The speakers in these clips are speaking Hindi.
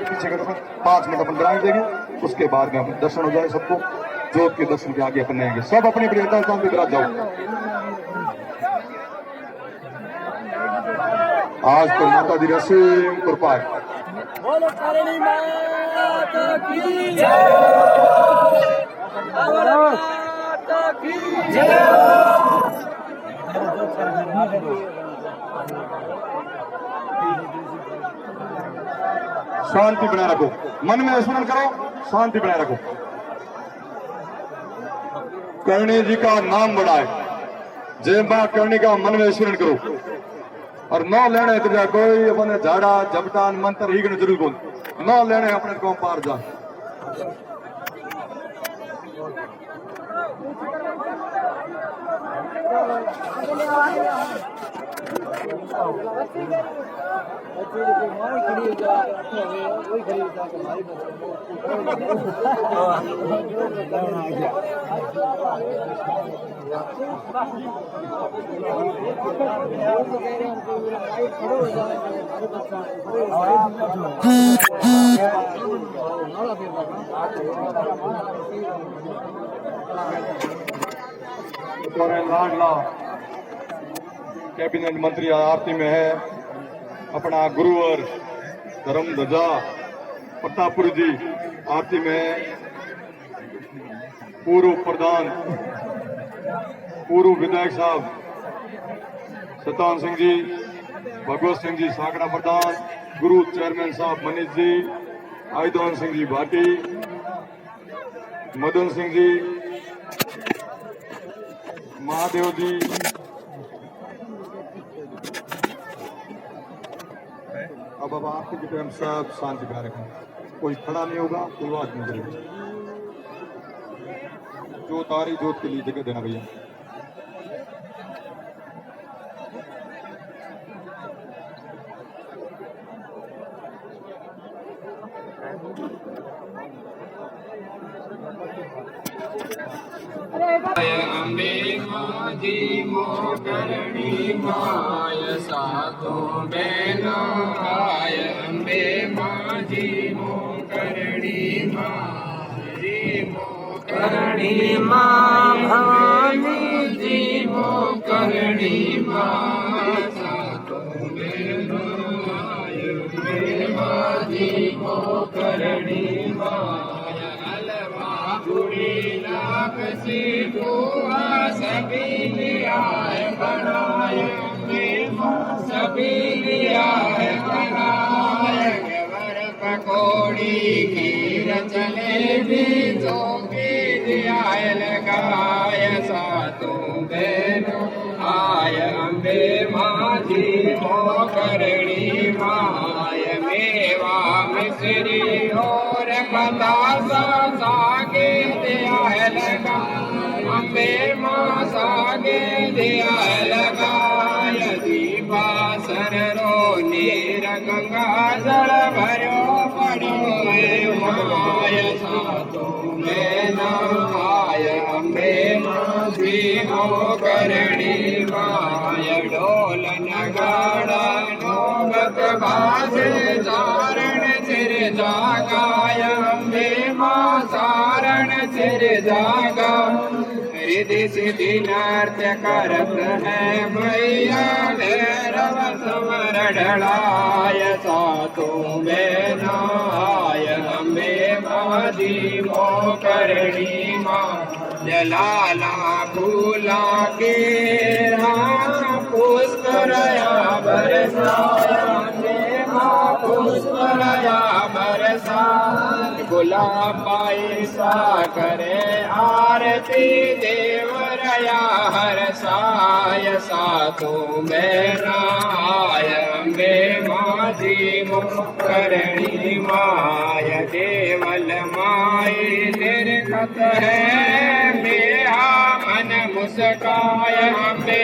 पीछे करो 5 मिनट अपन बनाए देंगे, उसके बाद में अपन दर्शन हो जाए सबको। जोत के दर्शन के आगे अपन आएंगे, सब अपनी प्रियता स्थान पे विराज जाओ। आज तो माता दी असीम कृपा है। बोलो करणी माता की जय, माता की जय। शांति बनाए रखो, मन में स्मरण करो, शांति बनाए रखो। करणी जी का नाम बड़ा है, जय मां करणी का मन में स्मरण करो। और न लेने तुझा कोई अपने झाड़ा झपटा मंत्र ही जरूर बोल, न लेने अपने को पार जा। लाडला कैबिनेट मंत्री आरती में है, अपना गुरुवर धर्म ध्वजा प्रतापपुर जी आरती में, पूर्व प्रधान पूर्व विधायक साहब सतान सिंह जी, भगवत सिंह जी साकड़ा प्रधान, गुरु चेयरमैन साहब मनीष जी, आयुधान सिंह जी भाटी, मदन सिंह जी, महादेव जी, अब आपके जितने हम सब शांति बना रखें, कोई खड़ा नहीं होगा, कोई बात नहीं करेगा। जो तारी जोत के लिए जगह देना भैया। अम्बे माजी मो करणी माय सातो बहना आय, अम्बे माजी मो करणी माजी मो करणी मां भवानी जी मो करणी मां सातो बहना आय, अम्बे माजी मो करणी माय अलवा गुड़ी लाभ से सभी लिया है बनाए, सभी लिया है बनाए। वर पकौड़ी खीर जलेबी जो भी दिया है लगाए, सातों बहनों आय अम्बे माजी मो करणी माय, मेवा मिश्री और बतासा सागे दिया है लगा, अम्बे मां सागे दिया लगाय। दीपा सररो नीर गंगा जल भरो पड़ो माय, सातों बहना आय अम्बे माजी मो करणी माय। ढोल नगाड़ा नौबत बाजे चारण सिर जागाय, अम्बे मां सारण सिर जागा। रिधि सिद्धि नृत्य करत है भैया, भैरव समर ढलाय, सातों बहना आय अम्बे माजी मो करणी मां। जलाला फूला के पुष्प रया बरसाया, पुष्प रया बरसा। गुलाब पैसा करे आरती देवरया हरसाय, सातों बहना आय अम्बे माजी मो करणी माय। देवल माय निर्गत है मेरा मन मुस्काय, अम्बे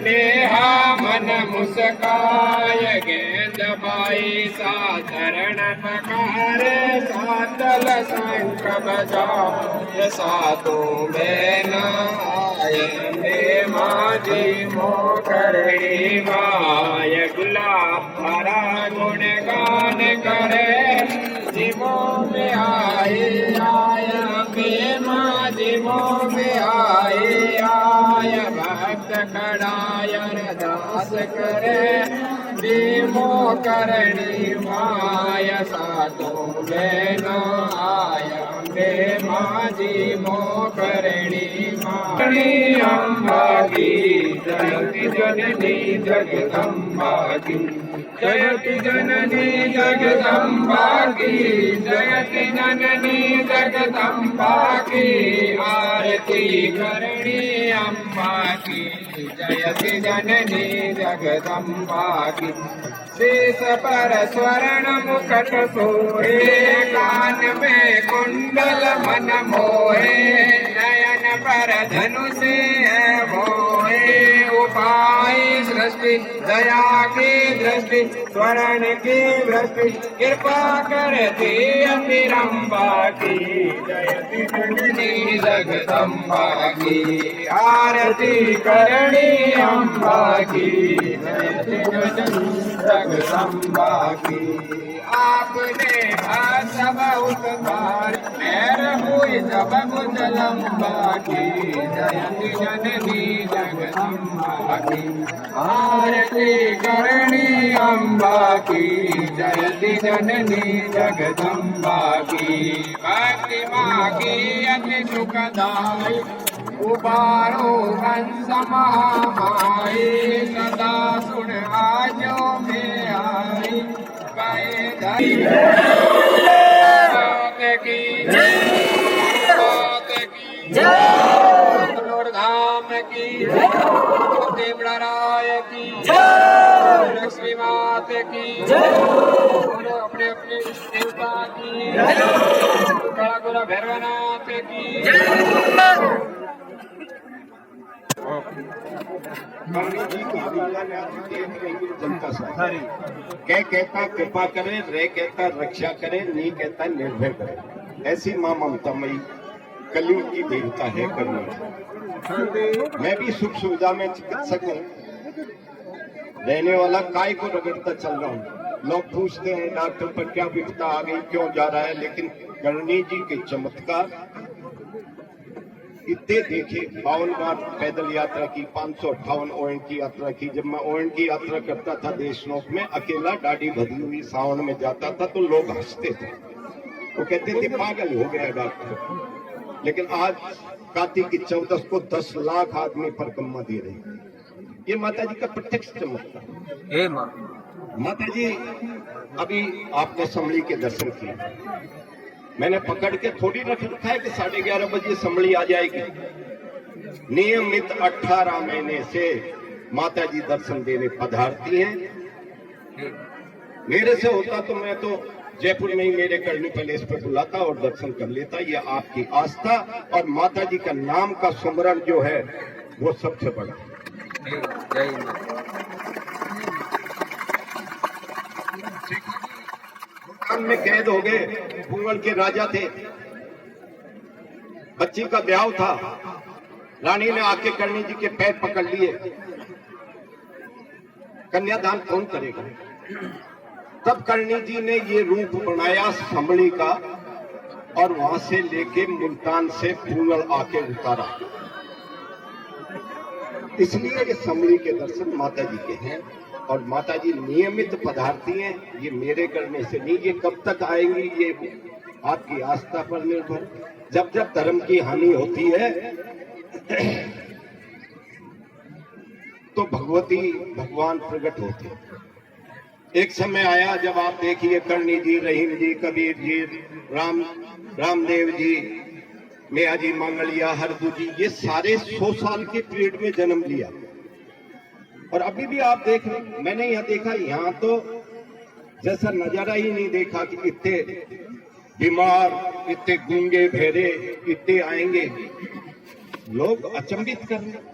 नेहा मन मुस्काय गेंद बाई सा चरण पकारे सातल शंख बजाय सातों बहना आए माझी मोकरणी माय गुलाब हरा गुण गान करे जिमो में आए जिमो में आय भक्त खड़ाय दास करे जिमो करणी माय सातों बहना आय माझी मो करणी माणी अम्बा की जयति जननी जगदम्बा की जयति जननी जगदम्बा की जयति जननी जगदम्बा की आरती करणी अम्बा की जयति जननी जगदम्बा की शेष पर स्वर्ण मुकुट सोहे कान में कुंडल मन मोहे नयन पर धनुष मोहे उपाय सृष्टि दया की दृष्टि स्वर्ण की वृष्टि कृपा करती अतिरंबा की जयति जननी जगदम्बा की आरती करणी अम्बा की जयति जननी जगदम्बा की आपने सब उतार पैर हुई सब कुछ लंबा की जयति जननी जगदम्बा की आरती करणी अम्बा की जयति जननी जगदम्बा की भक्ति माँ की अति सुखदाई उबारो हंस महामाई सदा सुन आजो में आई गाए धरी की धाम की देवराय की लक्ष्मी मात की अपने अपने देवता की गुरु भैरवनाथ की जनता सारी कह कहता कृपा करे, रे कहता रक्षा करे, नी कहता निर्भय करे। ऐसी माँ ममतामयी कलयुग की देवता है करुणा। मैं भी सुख सुविधा में चिकित्सक हूँ, रहने वाला काय को रगड़ता चल रहा हूँ। लोग पूछते हैं डॉक्टर पर क्या विपदा आ गई, क्यों जा रहा है, लेकिन करणी जी के चमत्कार इतने देखे। 52 बार पैदल यात्रा की, 558 ओएन की यात्रा की। जब मैं ओएन की यात्रा करता था देशनोक में, अकेला दाढ़ी बधी हुई सावन में जाता था तो लोग हंसते थे, वो कहते थे पागल हो गया डॉक्टर। लेकिन आज कार्तिक की 14 को 10 लाख आदमी परिक्रमा दे रहे। ये माता जी का प्रत्यक्ष चमत्कार। माता जी अभी आपने संभली के दर्शन किए, मैंने पकड़ के थोड़ी रख रखा है कि 11:30 बजे संभली आ जाएगी। नियमित 18 महीने से माता जी दर्शन देने पधारती हैं। मेरे से होता तो मैं तो जयपुर में ही मेरे करनी पैलेस पे बुलाता और दर्शन कर लेता। ये आपकी आस्था और माता जी का नाम का सुमरन जो है वो सबसे बड़ा। में कैद हो गए, भूगोल के राजा थे, बच्ची का ब्याह था, रानी ने आके करणी जी के पैर पकड़ लिए। कन्यादान कौन करेगा? तब करणी जी ने ये रूप बनाया संभली का और वहां से लेके मुल्तान से भूगोल आके उतारा। इसलिए ये संभली के दर्शन माता जी के हैं और माता जी नियमित पधारती हैं। ये मेरे करने से नहीं, ये कब तक आएंगी ये आपकी आस्था पर निर्भर। जब जब धर्म की हानि होती है तो भगवती भगवान प्रकट होते हैं। एक समय आया जब आप देखिए करणी जी, रहीम जी, कबीर जी, रामदेव जी, मियाँ जी मंगलिया, हरदू जी, ये सारे 100 साल के पीरियड में जन्म लिया। और अभी भी आप देख रहे, मैंने यहाँ देखा, यहाँ तो जैसा नजारा ही नहीं देखा कि इतने बीमार, इतने गूंगे भेरे इतने आएंगे। लोग अचंभित कर रहे।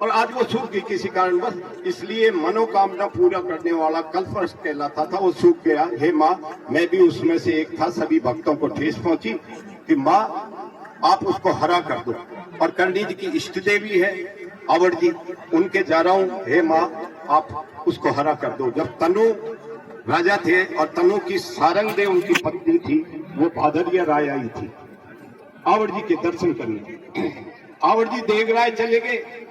और आज वो सूख गई किसी कारणवश, इसलिए मनोकामना पूरा करने वाला कल्पवृक्ष कहलाता था, वो सूख गया। हे माँ, मैं भी उसमें से एक था। सभी भक्तों को ठेस पहुंची कि माँ आप उसको हरा कर दो। और करणी जी की इष्ट देवी है आवड़ जी, उनके जा रहा हूं, हे माँ आप उसको हरा कर दो। जब तनु राजा थे और तनु की सारंग दे उनकी पत्नी थी, वो भादरिया राय आई थी आवड़ जी के दर्शन करने। आवड़ जी देख राय चले गए,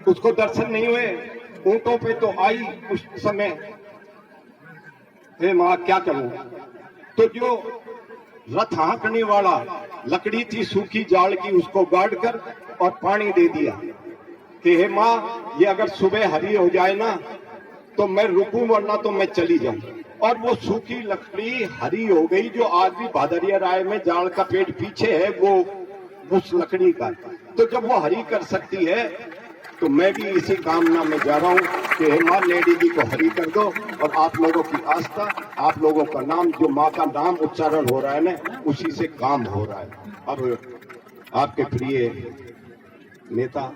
उसको दर्शन नहीं हुए। ऊंटों पे तो आई उस समय, हे माँ क्या करूं। तो जो रथ हाँकने वाला लकड़ी थी सूखी जाड़ की, उसको गाड़ कर और पानी दे दिया कि हे माँ ये अगर सुबह हरी हो जाए ना तो मैं रुकूं, वरना तो मैं चली जाऊं। और वो सूखी लकड़ी हरी हो गई। जो आज भी भादरिया राय में जाड़ का पेड़ पीछे है, वो उस लकड़ी का। तो जब वो हरी कर सकती है तो मैं भी इसी कामना में जा रहा हूँ कि हे माँ लेडी जी को हरी कर दो। और आप लोगों की आस्था, आप लोगों का नाम, जो माँ का नाम उच्चारण हो रहा है ना, उसी से काम हो रहा है। और आपके प्रिय नेता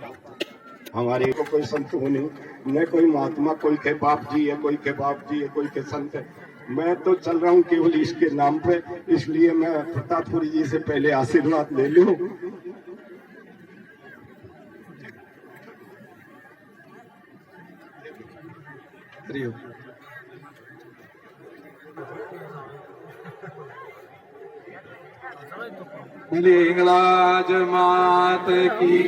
हमारे को कोई संत हो नहीं, न कोई महात्मा, कोई के बाप जी है, कोई के बाप जी है, कोई के संत है। मैं तो चल रहा हूँ केवल इसके नाम पे, इसलिए मैं प्रतापपुरी जी से पहले आशीर्वाद ले लूं। हिंगलाज मात की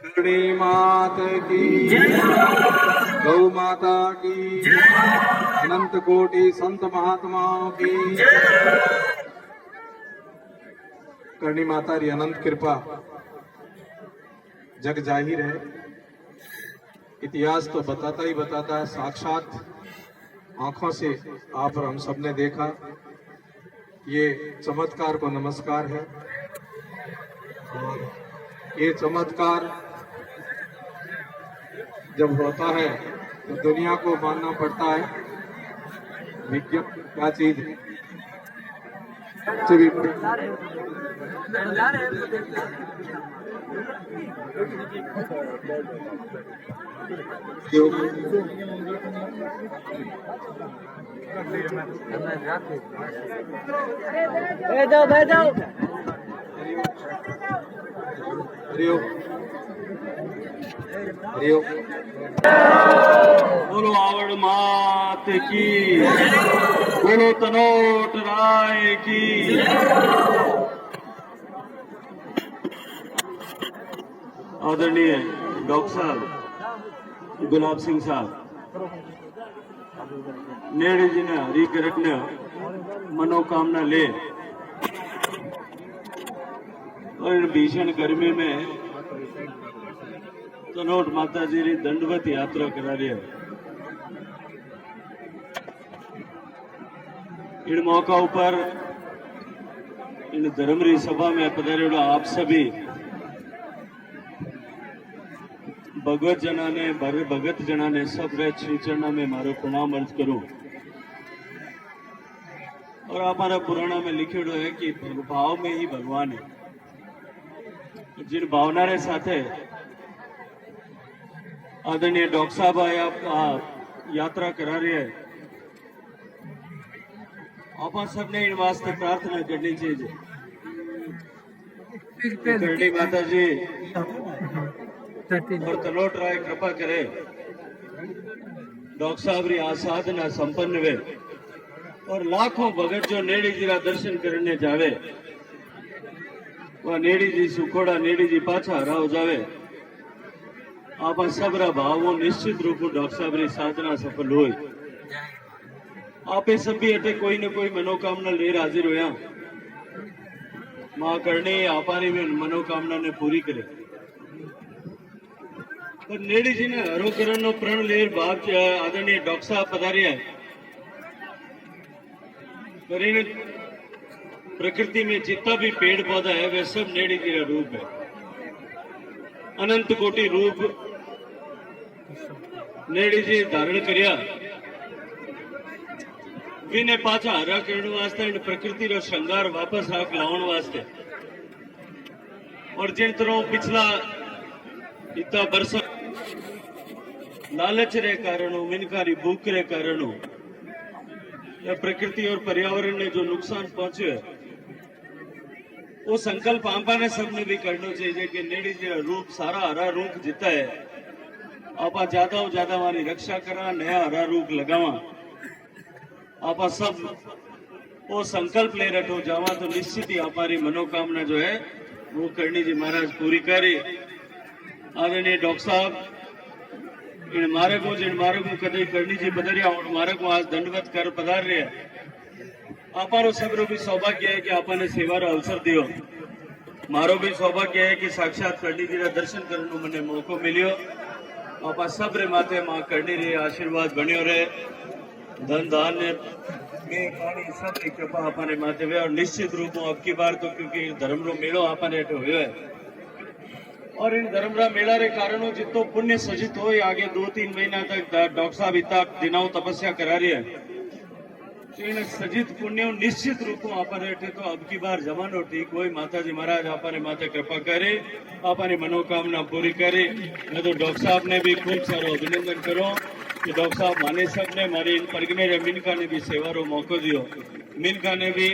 करणी मात की, गौ माता की, अनंत कोटि संत महात्माओं की। करणी माता री अनंत कृपा जग जाहिर है। इतिहास तो बताता ही बताता है, साक्षात आंखों से आप और हम सबने देखा। ये चमत्कार को नमस्कार है। और ये चमत्कार जब होता है तो दुनिया को मानना पड़ता है। विज्ञान क्या चीज है। बैठ जाओ। हरिओम हरिओम। बोलो आवड़ मात की, बोलो तनोट राय की। आदरणीय डॉक्टर साहब गुलाब सिंह साहब नेड़े जी ने हरी करटने मनोकामना ले, और भीषण गर्मी में तनोट माता जी री दंडवत यात्रा करा रही है। इन मौका पर इन धर्म री सभा में पधारेला आप सभी भगवत जना ने भगत जना ने सब श्री चरणा में मारो प्रणाम अर्ज करूं। और हमारा पुराणा में लिखेड़ो है कि भाव में ही भगवान है। जिन भावना रे साथे आदरणीय डॉक्टर साहब आप यात्रा करा रहे हैं, आप सबने इन वास्ते प्रार्थना करनी चाहिए। करणी माता जी और तनोट राय कृपा करे, डॉक्टर साहब री आसाधना संपन्न वे और लाखों भगत जो नेड़ी जी रा दर्शन करने जावे, वह नेड़ी जी सुखोड़ा नेड़ी जी पाछा हरा हो जावे। आप सबरा भावों निश्चित रूप डॉक्टर साहब री साधना सफल हो। आप सभी अटे कोई न कोई मनोकामना लेर हाजिर होया। मां करणी आपारी में मनोकामना ने पूरी करे। पर नेड़ी जी ने हरो करण नो प्रण लेर बाप आदरणीय डॉक्टर साहब पधारिया है। पर इन प्रकृति में जितना भी पेड़ पौधा है वे सब नेड़ी जी का रूप है। अनंत कोटि रूप नेड़ी जी धारण करिया। विने पाछा हरा करण वास्ते इन प्रकृति रो श्रृंगार वापस आक लावण वास्ते और जिन तरह पिछला इतना बरस लालच रे कारण मिनकारी भूख रे कारण या प्रकृति और पर्यावरण ने जो नुकसान पहुंचे वो संकल्प आपा ने सबने भी करना चाहिए कि नेड़ी जो रूप सारा हरा रूख जिता है आपा ज्यादा और ज्यादा हमारी रक्षा करा, नया हरा रूख लगावा। आपा सब वो संकल्प ले रखो जावा तो निश्चित ही हमारी मनोकामना जो है वो करनी जी महाराज पूरी करे। आदरणीय डॉक्टर साहब इन मार्ग में कदे करनी जी बदरिया और मार्ग को आज दंडवत कर पधार रहे आपारो सबरो भी सौभाग्य है कि आपा ने सेवा रो अवसर दियो। मारो भी सौभाग्य है कि साक्षात करनी जी दर्शन करने मने मौको मिलियो। आपा सब रे माथे मां करनी रे आशीर्वाद बनियो रहे, धन धान्य में पानी सब की कृपा आपा ने माथे वे। और निश्चित रूप में अब की बार तो क्योंकि धर्म रो मेड़ो आपा ने हेठो हुयो है और इन धर्मरा मेला रे कारणों जितो पुण्य सजित हो आगे 2-3 महीना तक डॉक्टर साहब इतना दिनाओं तपस्या करा रही है इन सजित पुण्य निश्चित रूप में आपा रेठे तो अब की बार जमानो ठीक हो माता जी महाराज आपा ने माते कृपा करे, आपा ने मनोकामना पूरी करे। मैं तो डॉक्टर साहब ने भी खूब सारो अभिनंदन करो कि डॉक्टर साहब माने सब ने मारी इन परगने रे मिनका ने भी सेवा रो मौको दियो। मिनका ने भी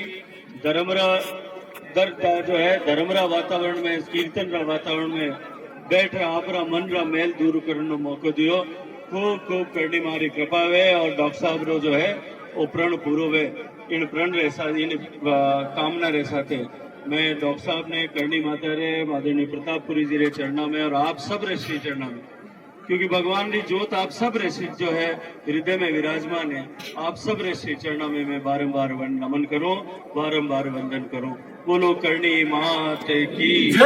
धर्मरा जो है धर्मरा वातावरण में कीर्तन रा वातावरण में बैठ आपरा मन रा मेल दूर करने मौको दियो। खूब खूब करनी मारी कृपा वे और डॉक्टर साहब रो जो है वो प्रण पूरो वे। इन प्रण रे साथ इन कामना रे साथे मैं डॉक्टर साहब ने करनी माता रे आदरणीय प्रतापपुरी जी रे चरणा में और आप सब रे श्री चरणा में क्योंकि भगवान की जोत आप सब रे श्री जो है हृदय में विराजमान है। आप सब रे श्री चरणा में मैं बारंबार नमन करूं, बारंबार वंदन करूं। बोलो करनी मात की जय